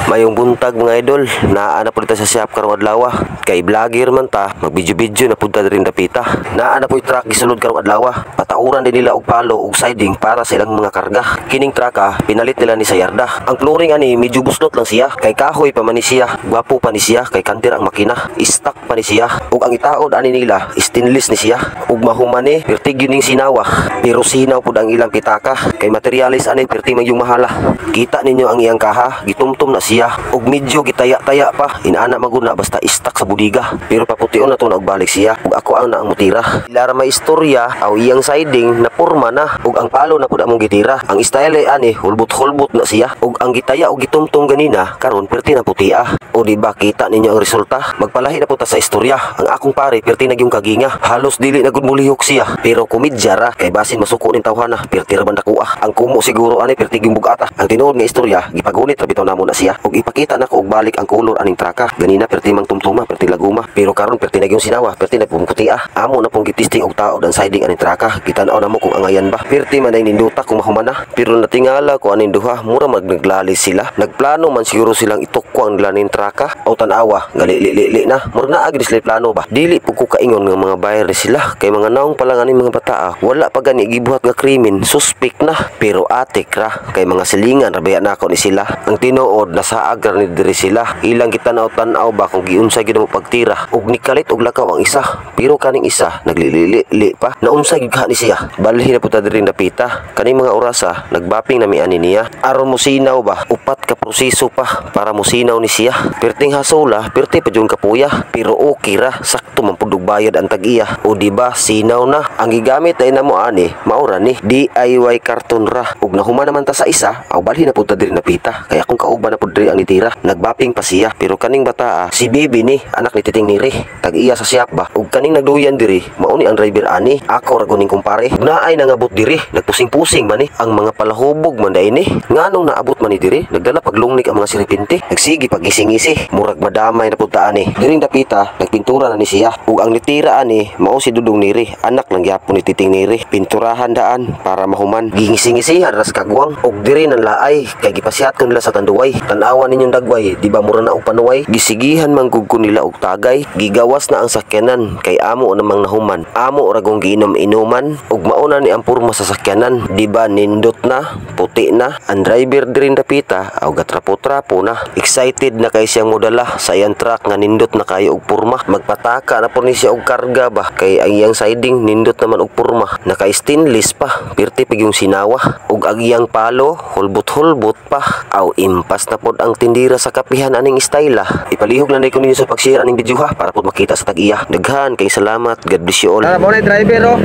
Mayong buntag mga idol, naa na po dito sa shop karong adlaw. Kay vlogger man ta, magbidyo-bidyo na punta rin dapita. Naa na po yung truck gisulod karong adlaw. Patauran din nila og palo og siding para sa ilang mga karga. Kining truck pinalit nila ni Sayarda. Ang flooring ani medyo buslot lang siya. Kay kahoy pa man ni siya, gwapo pa ni siya, kay kantir ang makina. Stock pa ni siya. Ug ang itaod ani nila, stainless ni siya. Ug mahuman ni, pertig yun yung sinawa. Pero sinaw pud ang ilang pitaka. Kay materialis ani perti man yung mahala. Kita ninyo ang iyang kaha, gitumtum na siya. Ug medyo gitaya-taya pa, inaana maguna basta istak sa budiga. Pero papution na to na og balik siya. Ug ako ang naang mutira. Ilara may istorya, aw iyang siding na porma na. Ug ang palo na pud among gitira. Ang style ani hulbot-hulbot na siya. Ug ang gitaya og gitumtum ganina karon perti na putia. O di ba kita ninyo ang resulta? Magpalahi na po ta sa istorya. Ang akong pare perti na gyung kaginga. Halos dili na gud mulihok siya. Pero komedya ra kay basin masuko ning tawhana, perti ra man dakuha. Ang kumo siguro ani perti gyung bugata. Ang tinuod nga istorya, gipagunit ra bitaw namo na siya. Ug ipakita nako og balik ang kulor aning traka. Ganina perti mang tumtuma, perti laguma. Pero karon perti na gyung sinawa, perti na pumkutia. Amo na pong gitisting og taod ang siding aning traka. Kita-aw namo kung angayan ba. Perti man ay ninduta kung mahumana. Pero natingala ko aning duha, mura magnaglalis sila. Nagplano man siguro silang itukwa ang laning traka. O tanawa, gali-li na. Mura na agi sila plano ba. Dili po ko kaingon nga mga buyer ni sila. Kay mga naong pala aning mga bata wala pa gani gibuhat nga krimen, suspect na. Pero atik ra kay mga silingan rabaya na ako ni sila. Ang tinuod nasaag ra ni diri sila. Ilang kitanaw-tanaw ba kung giunsay gid mo pagtira. Ug nikalit og lakaw ang isa. Pero kaning isa naglili pa. Naunsay gid ni siya. Balhin na puta diri napita. Kaning mga orasa nagbaping nami ani niya. Aron mo sinaw ba upat ka proseso pa para mo sinaw ni siya. Perting hasola, perti pa jud kapuya. Pero okay ra, sakto man pud og bayad ang tag-iya. O di ba sinaw na. Ang gigamit ay namo ani, maura ni DIY karton ra. Ug nahuman naman ta sa isa, aw balhin na pud ta diri napita. Kaya kung kauban na pud diri ang nitira, nagbaping pa siya. Pero kaning bata si Bibi ni, anak ni Titing Niri, tag-iya sa shop ba. Ug kaning nagduyan diri, mao ni ang driver ani. Ako ra guning kumpare. Naay nangabot diri, nagpusing-pusing man ni ang mga palahubog man day ni. Nganong naabot man ni diri, nagdala paglungnik ang mga siripinte. Nagsigi pagising-isi, murag madamay na pud ta ani. Diring dapita, nagpintura na ni siya. Ug ang nitira ani, mao si Dudong Niri, anak lang gyapon ni Titing Niri. Pinturahan daan para mahuman. Gingising-isihan ras kagwang. Ug diri nan laay, kay gipasihat ko nila sa tanduway. Tan-awan ninyong dagway, di ba mura na og panuway? Gisigihan man gud ko nila og tagay. Gigawas na ang sakyanan kay amo namang nahuman. Amo ra gong giinom-inuman ug mauna ni ang purma sa sakyanan. Di ba nindot na, puti na. Ang driver diri dapita, aw gatrapo-trapo na. Excited na kay siyang modala sa iyang truck nga nindot na kayo og purma. Magpataka na po ni siya og karga ba kay ang iyang siding nindot naman og purma. Naka-stainless pa, pirti pag yung sinawa. Ug ang iyang palo, hulbot-hulbot pa. Aw impas na pod ang tindira sa kapihan aning styla. Ipalihog lang ko ninyo sa pag-share aning video para pod makita sa tag-iya. Daghan kay salamat, God bless you all. Tara mo na driver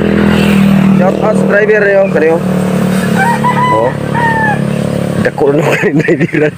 shout out sa driver kaniyo. Dako no kay driver.